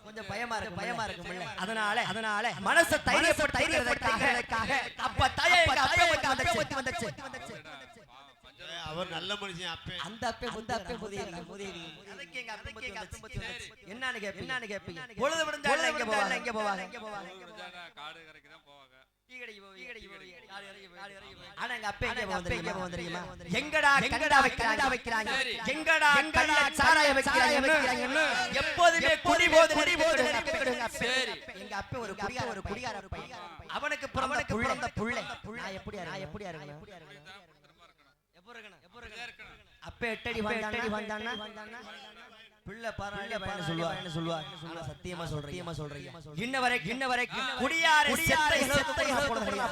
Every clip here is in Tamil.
கொஞ்சம் பயமா இருக்கு அதனால மனச தைரியப்படுத்துறதுக்காக அப்ப தாயே வந்துச்சு அவர் நல்ல மனுஷன் அப்பே அந்த அப்பே முதேவி என்னன்னு கேப்பீங்க பொழுது விடுந்தால எங்க போவாங்க காடு கரைக்கு தான் போவாங்க ஆனா எங்க அப்பே எங்க போவாங்க தெரியுமா எங்கடா வைக்கிறாங்க எங்கடா சாராய வைக்கிறாங்க எப்போதுமே குடி போது எங்க அப்பே ஒரு குடியார பையன் அவனுக்கு பிறந்த புள்ளை நான் எப்படியா இருக்கணும் அப்ப 8 அடி வந்தான்னா பிள்ளை பாராளே சொல்லுவா சத்தியமா சொல்றீங்க இன்ன வரைக்கும் குடியார போனது கிடையாது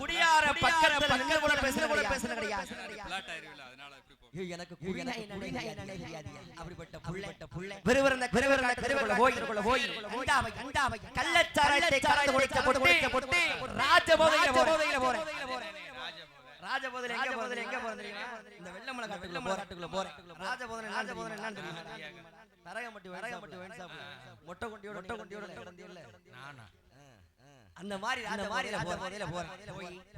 குடியார பக்கத்துல நின்னு கூட பேசுன கிடையாது எனக்கு குடினா என்னன்னே தெரியாது அப்படிப்பட்ட புள்ளை விறுவிறுந்த போய் அண்டாவை கள்ளச்சாராயத்தை கலந்து கொடுத்து ராஜபோதையில போறேன் ராஜபோதனை எங்க போறேன் தெரியுமா இந்த வெள்ளமலை காட்டுக்குள்ள போறேன் ராஜபோதனை என்னன்னு தெரியுமா தரகம்பட்டி வேன் ஷாப் மொட்டை கொண்டியோட கடந்தியல்ல நானா அந்த மாதிரி ராஜபோதையில போறேன்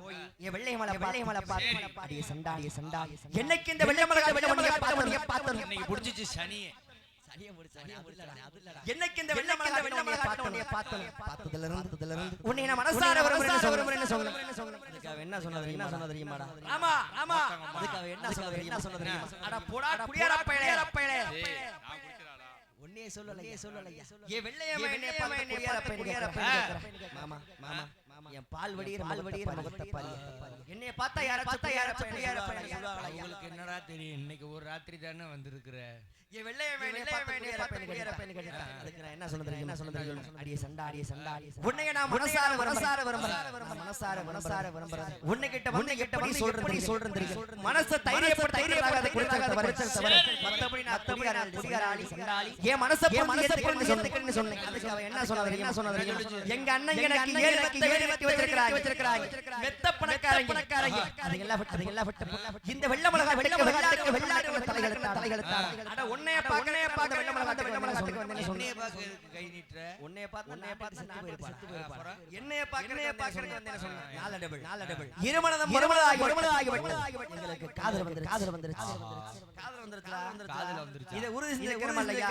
போய் என் வெள்ளையமலை பாடிய சண்டா என்னைக்கு இந்த வெள்ளமலை பார்த்தோம் இன்னைக்கு புடிச்சிச்சு சனியே என்னைக்கு இந்த வெள்ளமலை பார்த்ததுல இருந்து உன்னை நான் மனசார வரும்னு சொன்னேன் அதுக்காக என்ன சொன்ன தெரியுமாடா ஆமா அதுக்காக என்ன சொன்ன தெரியுமா அட போடா குடியார பயலே நான் குடிக்கறாடா ஒண்ணே சொல்லலையா ஏ வெள்ளையமலை குடியார பயலே மாமா என் பால் வடியற முகத்தை பாரு என்னைய பார்த்தா யார குடியார பயலே சொல்வாங்களா உங்களுக்கு என்னடா தெரியும் இன்னைக்கு ஒரு ராத்திரி தானே வந்திருக்கிற ஏ வெள்ளையமலை குடியார பயலே கேட்டா அதுக்கு நான் என்ன சொன்ன தெரியுமா அடியே சண்டா உன்னை நான் மனசார விரும்புறேன் உன்னை கிட்ட வந்து சொல்றேன் தெரியும் மனச தைரியப்படுத்த குடிச்சத மத்தபடி நான் குடியாராளி சண்டாளி ஏ மனச ஏத்துக்கன்னு சொன்னேன் அதுக்கு அவ என்ன சொன்ன தெரியுமா எங்க அண்ணன் எனக்கு ஏழு வெட்டி வச்சிருக்காங்க மெத்த பணக்காரங்க அதெல்லாம் இந்த வெள்ளமலகா வெள்ளாட்டு தலைகள அட உன்னைய பார்க்க வெள்ளமலகா வந்தேன்னு சொன்னேன் கை நீட்ற உன்னைய பார்த்து செத்து போயிருப்பா என்னைய பார்க்கறதுக்கு வந்தேன்னு சொன்னேன் நாலு டபுள் இருமனதம் மறுமலதாகி எங்களுக்கு காதல் வந்துருச்சு இத உறுதி செஞ்சிருக்கறமல்லையா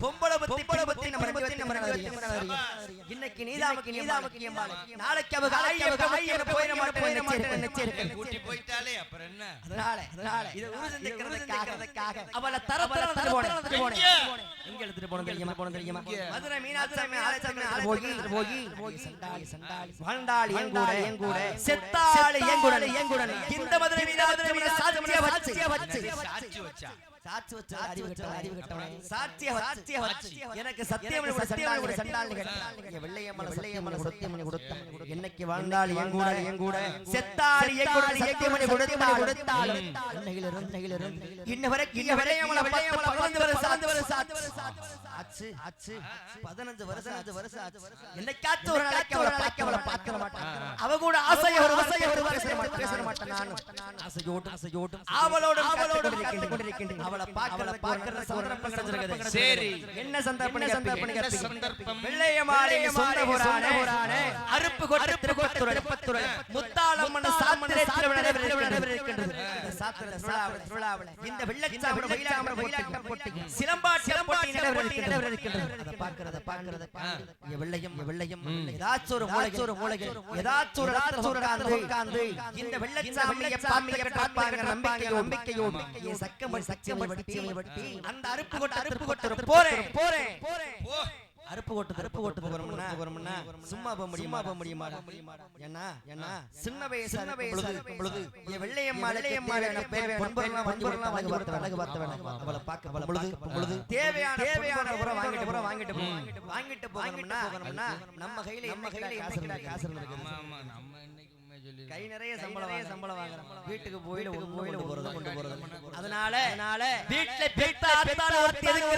பொம்பள பத்தி நம்ம இன்னைக்கு நீதாமக்கு எம்பால நாளைக்கு அவ காலையில போயிர மாட்டேன்னு நிச்சயிருக்கு கூட்டி போய்ட்டாலே அப்புறம் என்ன அதனால இத உறுதி செஞ்சிருக்கிறதுக்காக அவளை தர போனேன் எங்க எடுத்துட்டு போனது தெரியுமா மதுரை மீனாட்சி ஆலயத்துக்கு போய் சண்டாளி வாழ்ந்தாளி என் கூட செத்தாளி என் கூட இந்த மதுரை மீனாட்சி சாட்சிய வச்சு அறிவு கட்டவனே சாட்சிய வச்சு எனக்கு சத்தியம் ஒரு சண்டாளி கேட்ட வெள்ளையம்மல கொடுத்தமணி கொடுத்த என்னைக்கு வாழ்ந்தாளி என் கூட செத்தாளி என் கூட சத்தியமணி கொடுத்தாள் நெகிலிருந்து இன்ன வெள்ளையம்மல 15 வருஷம் ஆச்சு 15 வருஷம் என்னைக்காச்சும் ஒரு நாளைக்கு அவளை பார்க்க மாட்டாங்க அவ கூட ஆசைய ஒரு பேச மாட்டேன் நான் ஆசையோடு அவளோடு கொண்டிருக்கின்றேன் அவளை பார்க்கற சந்தர்ப்பம் கிடைச்சிருக்கு சரி என்ன சந்தர்ப்பம் வெள்ளையமாளே சொந்த போறானே அறுப்பு கொட்டு திருப்பத்துறை முத்தாளம்மன் சாத்திரை திருவிழாவில் சாத்திரை இந்த வெள்ளச்சாவடி வயிலாமர போட்டி சிலம்பாட்டி நடைபெறுகிறது அத பார்க்கிறது வெள்ளையம் ஏதாச்சும் ஒரு மூலையில் ஏதாச்சும் ஒரு இடத்துல உட்கார்ந்து இந்த வெள்ளச்சாவடியை பார்ப்பாங்க நம்பிக்கையோடு சக்கம வட்டி அந்த அறுப்பு கொட்டு போறேன் அறுப்பு கொட்டு போறோம்னா சும்மா போக முடியுமா என்ன சின்ன வயசு பொழுது வெள்ளையம்மாள் பொன்பொருள்லாம் வஞ்சு பார்த்து அவளை பார்க்க பொழுது தேவையான வாங்கிட்டு போகணும்னா நம்ம கையில காசு இருக்கு கை நிறைய சம்பளம் வாங்குறோம் வீட்டுக்கு போயிடு கொண்டு போறது அதனால வீட்ல பெத்த ஆத்தால ஒருத்தி எதுக்கு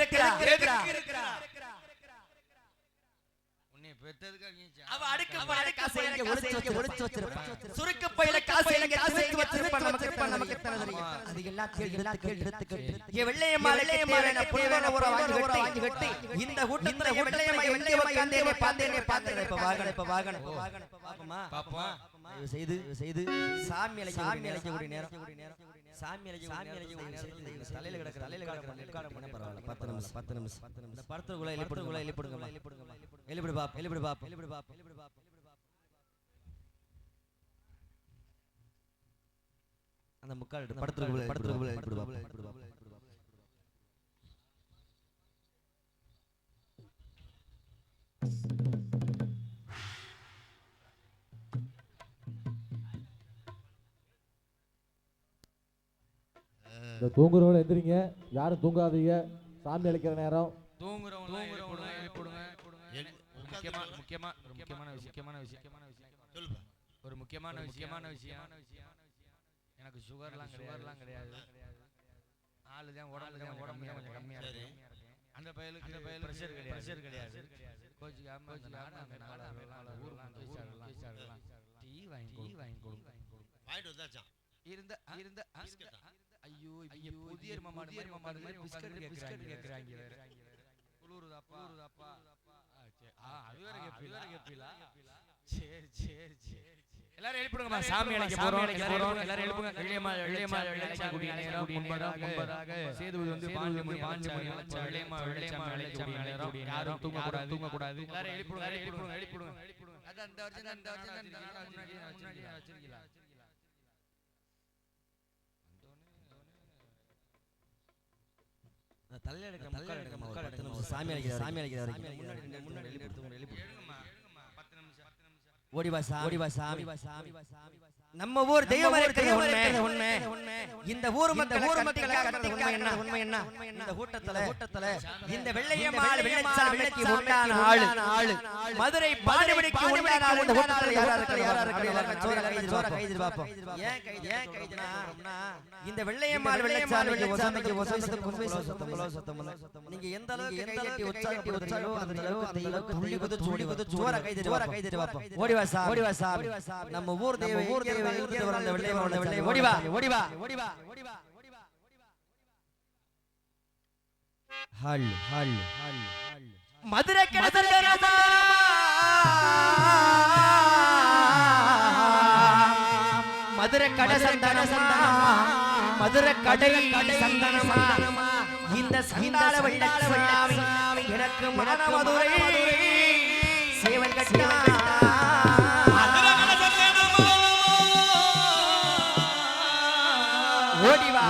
இருக்கறா அவ அடுக்கு பையில காசை எங்க ஒளிச்சு வச்சிருப்பா. சுருக்கு பையில காசை எங்க திணிச்சு வச்சிருப்பா. நமக்கு எத்தனை தெரியும்? அது எல்லாம் கேள்வி எடுத்து ஏ வெள்ளையம்மாளே நான் புள்ளவன ஒரு வாங்கி வெட்டி இந்த கூட்டத்துல வெள்ளையம்மா எங்க உட்கார்ந்தேனே பார்த்தேனே இப்ப வாகன பாப்பமா செய்து சாமி அழைக்க கூடிய நேரம் சாமி அழைக்க தலையில கிடக்குற உட்காரம் பண்ண பரவாயில்ல 10 நிமிஷம் இந்த படத்துக்குள்ள எழுப்பிடு பாப் அந்த முக்கால் படத்துக்குள்ள எழுப்பிடு பாப் இந்த தூங்குறவங்க எந்திரிங்க, யாரும் தூங்காதீங்க. சாமி அழைக்கிற நேரம். முக்கியமான விஷயம் எனக்கு சுகர்லாம் கிடையாது. ஆளுதான் உடம்பு கொஞ்சம் கம்மியா இருக்கு. அந்த பயலுக்கு பிரஷர் கிடையாது. கோச்சிக்காம டீ வாங்கி கொடுங்க. இருந்த ஐயோ புதிய மாமாடு பிஸ்கட் கேக்குறாங்க. குளுருதாப்பா அது வேற கேப்பீங்களா? சரி எல்லாரும் எழுப்பிடுங்கம்மா. சாமி அழைக்க போறோம். எல்லாரும் எழுப்புங்க. வெள்ளையம்மா அழைக்கக்கூடிய நேரம் முன்பதாக சேதுபதி வந்து 5 மணி வெள்ளையம்மா அழைக்கக்கூடிய நேரம். யாரும் தூங்க கூடாது. எல்லாரும் எழுப்பிடுங்க. அதான் இந்த வருஷம் முன்னாடி வச்சிருக்கீங்களா? தள்ள எடுக்க சாமி அழைக்கிற முன்னாடி எழுப்புங்கம்மா. ஓடிவா சாமி நம்ம ஊர் தெய்வம் உண்மை. இந்த ஊர் மக்கள் உண்மை என்ன இந்த கூட்டத்துல இந்த வெள்ளையம்மாள் வெள்ளச்சாமிக்கு உண்டான ஆளு மதுரை பாடுபடிக்கு உண்டான ஆளு. இந்த கூட்டத்துல யாரா இருக்க கைது பாப்போம். ஏன் கைதுனா இந்த வெள்ளையம்மாள் வெள்ளச்சாமிக்கு நீங்க எந்த அளவுக்கு கைதட்டி உற்சாகப்படுத்துறீங்களோ அந்த அளவுக்கு துள்ளி குதிச்சு ஓடி ஜோரா கைது பாப்போம். ஓடிவா சாமி நம்ம ஊர் தெய்வம் மதுரை கடை சந்தனமா இந்த சந்தால வெள்ளச்சாமி எனக்கு மதுரை சேவல் கட்டா ஓடிவா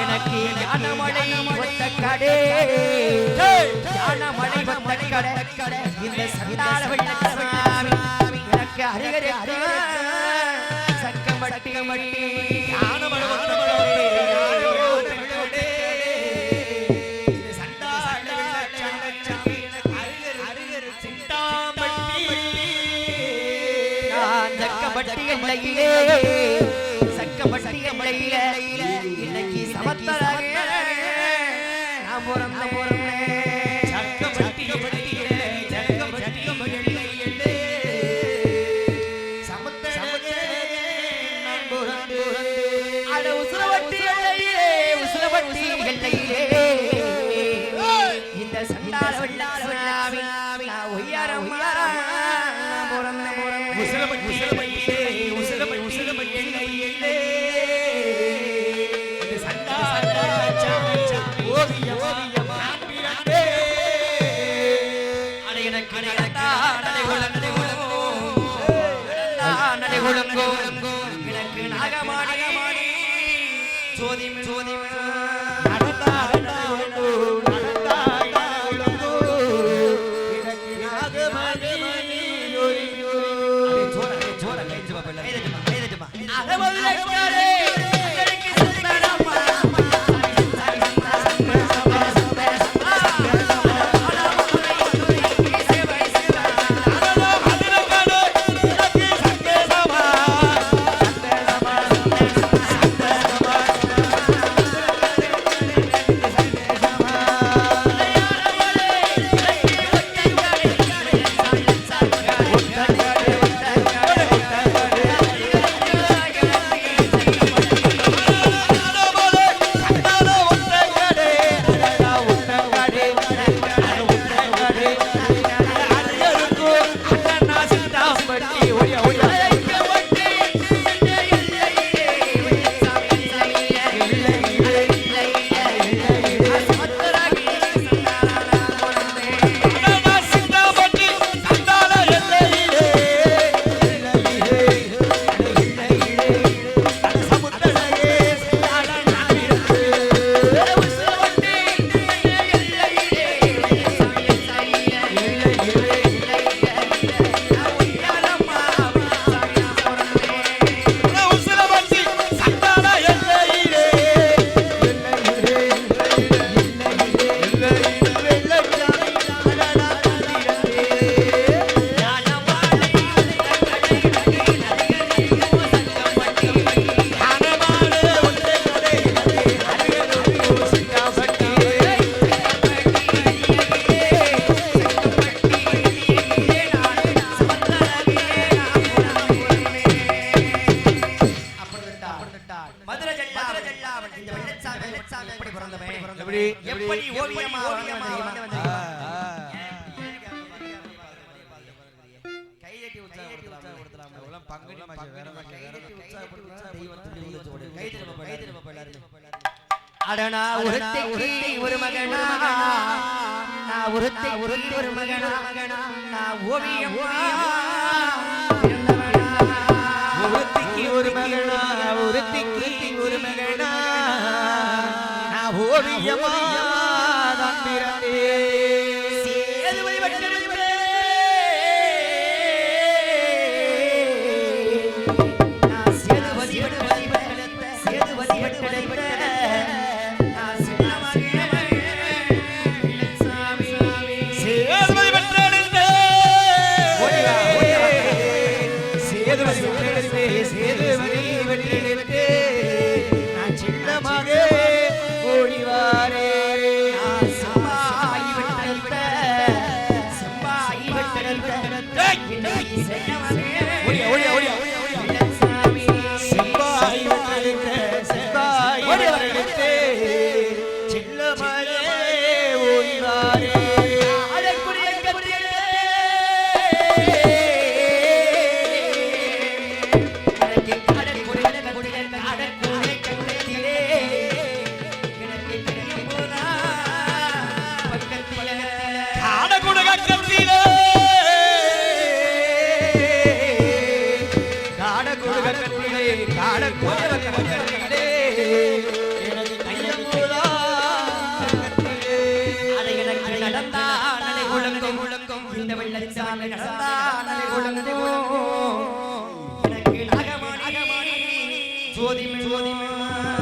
எனக்கு ஞானமலை ஒத்த கடை இந்த சந்தால வெள்ளச்சாமி எனக்கு அருகே சக்கமட்டி ஞானமலை ஒத்த சக்கப்பட்டியிலே இன்னைக்கு சமத்தராக நாம் போறோம் இந்த சண்டால வெள்ளாவி ஒய்யாரம் எனக்கு நாகமாடி சோதி பங்குனி மாசம் வேற அடனா ஒருத்திக்கு ஒரு மகனா நான் ஒருத்திக்கு ஒரு மகனா நான் ஓவியம் ஒருத்திக்கு ஒரு மகனா ஒருத்திக்கு ஒரு மகனா நான் ஓவியமா தான் பிறந்தேன்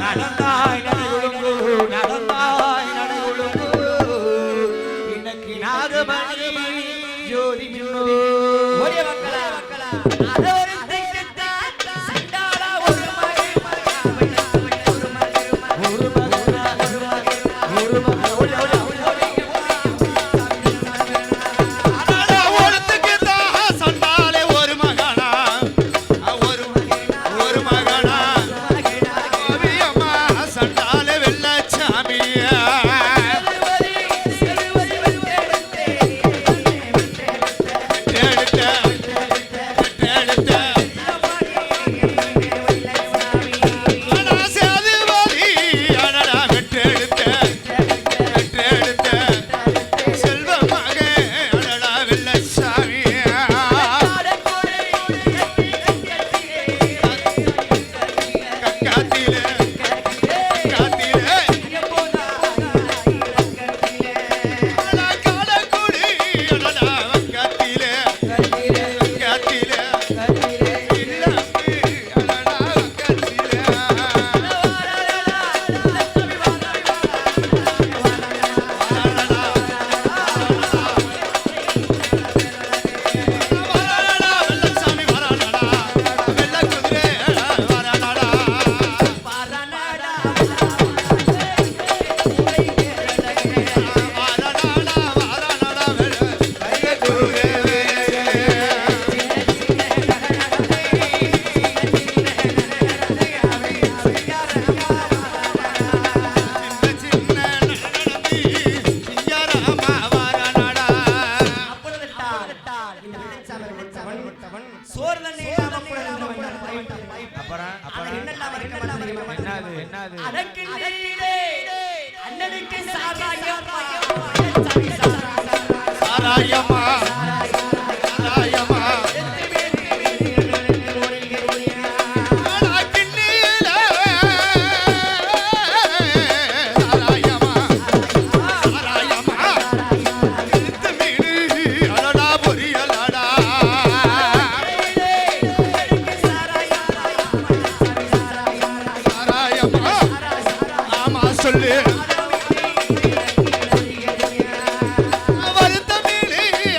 நடந்தாய் நடகுழுங்கு நடந்தாய் நடகுழுங்கு எனக்கு நாகமணி ஜோதி மின்னோ ஒரே மக்களா அதோரு தெக்கத்தா சண்டாளா ஒரு மகன் வருத்தமிழி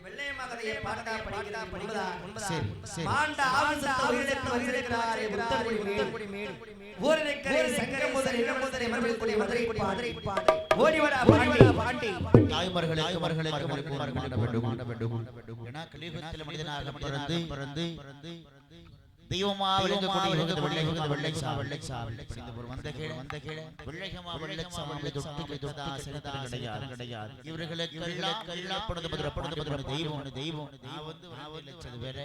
வெள்ளை மகதையை பாட்டா படிக்கிறா படிக்கிறா சரி சரி மாண்ட ஆவசத்த உயிரிழந்த வந்திருக்கிறாரே புத்தகுடி மேடு ஊரனைக்கரை சங்கம் முதல் இடம் முதல் மறுபடி மதுரை பாடை ஓடிவடா பாண்டி தாய்மார்களுக்கு ஏன்னா கலியுகத்தில் மனிதனாக பிறந்து தெய்வமா விளங்கக்கூடிய வெள்ளை சாமி வந்த கீழே வெள்ளைகமா வெள்ளச்சாமி தொட்டா சரித்திரம் கிடையாது இவர்களுக்கு தெய்வம் நான் வந்து வேற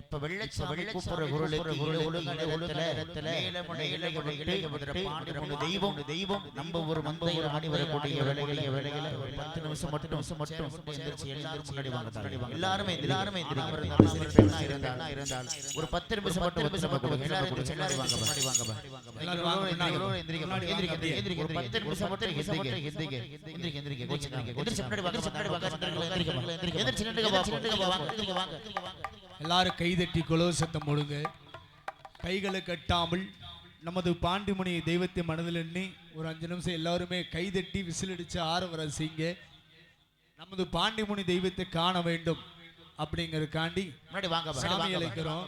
இப்ப வெள்ளச்சாமி கூப்பிடுற தெய்வம் நம்ம ஒரு மந்தையில் ஆடி வரக்கூடிய வேலைகளை 10 நிமிஷம் மட்டும் எல்லாரும் முன்னாடி வாங்க எல்லாருமே இருந்தால் ஒரு 10 நிமிஷம் மட்டும் எல்லாரும் முன்னாடி வாங்க எல்லாரும் கைதட்டி கொலோ சத்தம் போடுங்க. கைகளை கட்டாமல் நமது பாண்டிமணி தெய்வத்தை மனதில் எண்ணி ஒரு 5 நிமிஷம் எல்லாருமே கைதட்டி விசிலடிச்சு ஆரவர செய்யுங்க. நமது பாண்டிமணி தெய்வத்தை காண வேண்டும் அப்படிங்கறதுக்காண்டி முன்னாடி வாங்க சாமி அழைக்கிறோம்.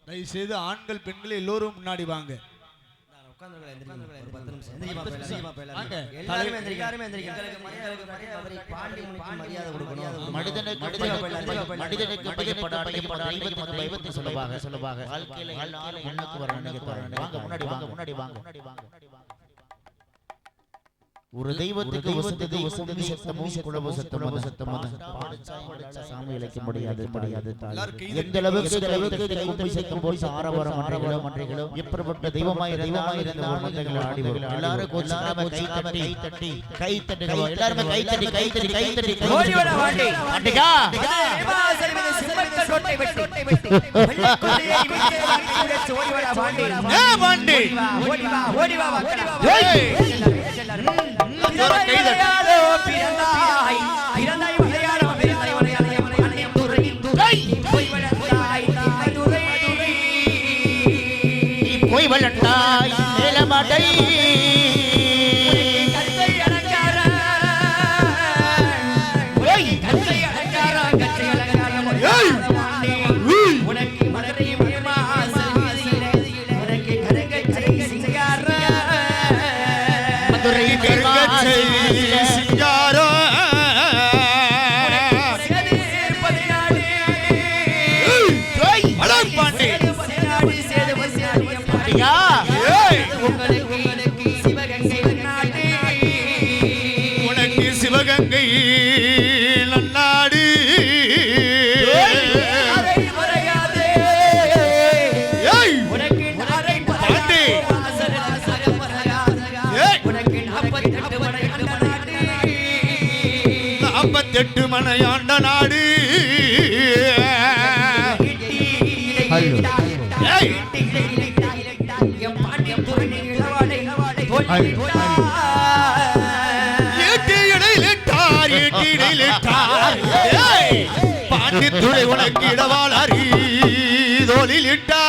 தயவு செய்து ஆண்கள் பெண்கள் எல்லோரும் முன்னாடி வாங்க. ஒரு தெய்வத்துக்கு சாமி அழைக்க முடியாது. எந்த அளவுக்கு சத்தம் போட்டு ஆரவாரம் எப்படிப்பட்ட தெய்வமாய் ஆடி வரும். எல்லாரும் கை தட்டி போய் வளர்த்தாய் மேலமாட்டை சிவகங்கை நன்னாடு எட்டு மனையாண்ட நாடு பாண்டி துணை உனக்கு இடவாளி தோலிலிட்டா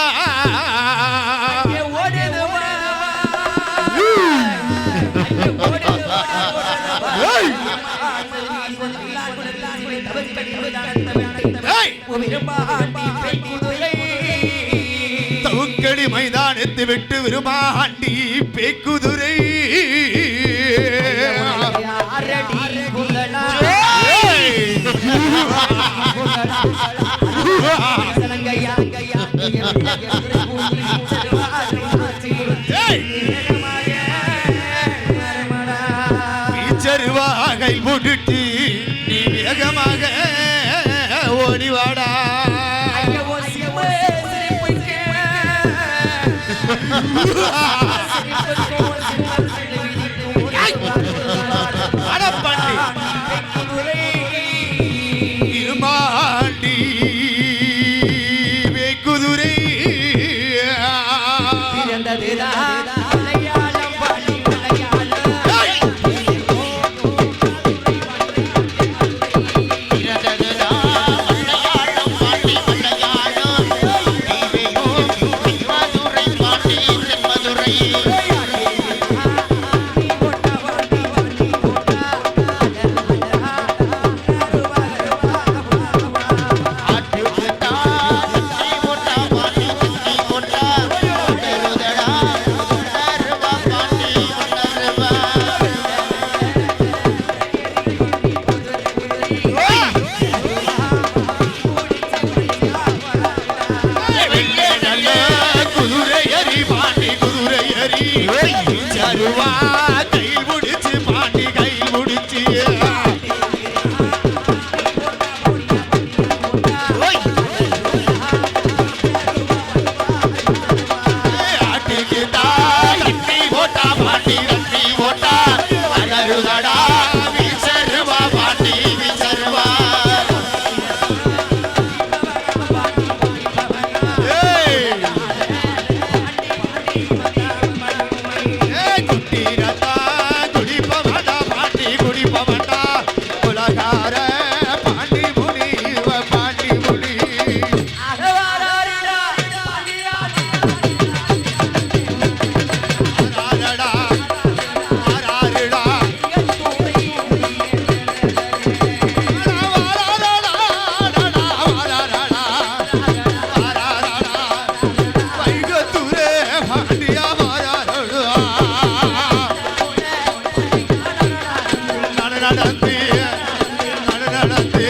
தவுக்கடி மைதானத்தை விட்டு விரும்பாண்டி பேக்குதுரை கை போட்டுட்டு நீ வேகமாக ஓடிவாடா இருமாண்டி வேக்குதுரை நடந்து நடந்து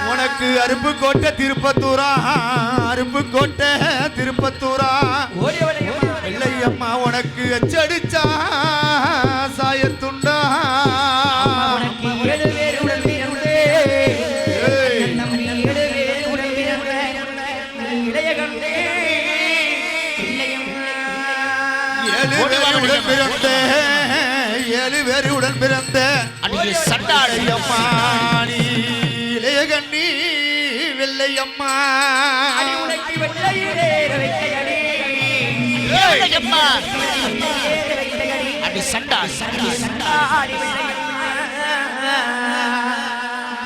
உனக்கு அருப்புக்கோட்டை திருப்பத்தூரா அருப்புக்கோட்டை திருப்பத்தூரா வெள்ளையம்மா உனக்கு அச்சடிச்சா சாயத்துண்டா ஏழு பேருடன் பிறந்த சண்டாளையம்மா நீ இளையகண்ணி வெள்ளையம்மா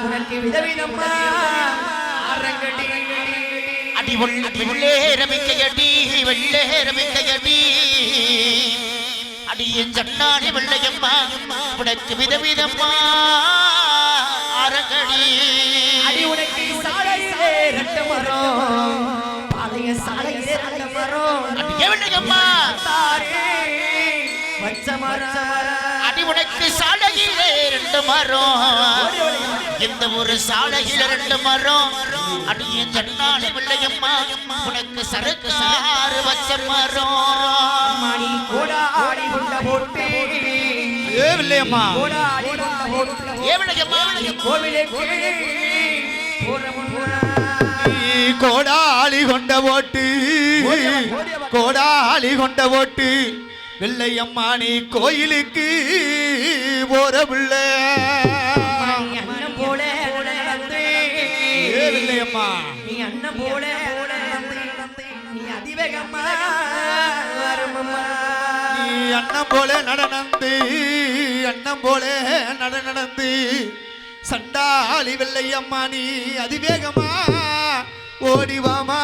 உனக்கு விதவிதம்மா அடி வெள்ளே ரமிக்கையடி வெள்ளே ரமிக்கையடி அடி என் சண்டாடி வெள்ளையம்மா உனக்கு விதவிதம்மா அரங்கடி அடி உனக்கு சாலையிலே ரெண்டு மரம் பாளைய சாலையிலே ரெண்டு மரம் அடி வெள்ளையம்மா பச்ச மரம் அடி உனக்கு சாலையிலே ரெண்டு மரம் இந்த ஒரு சாலையில ரெண்டு மரம் அடி என் சண்டாடி வெள்ளையம்மா உனக்கு சரக்காறு வச்ச மரம் மணி கோடாடி கொண்ட போட்டு ஏ வெள்ளையம்மா கோடாடி கொண்ட போட்டு ஏ வெள்ளையம்மா கோவிலே கோடாளி கொண்ட ஓட்டு கோடாளி கொண்ட ஓட்டு வெள்ளையம்மா நீ கோயிலுக்கு போற பிள்ளை அண்ணன் போல வெள்ளையம்மா நீ அண்ணன் போல நீ அதிவேகம்மா நீ அண்ணன் போல நடனந்து அண்ணன் போல நடனந்து சண்டாளி வெள்ளையம்மா நீ அதிவேகமா ஓடிவாமா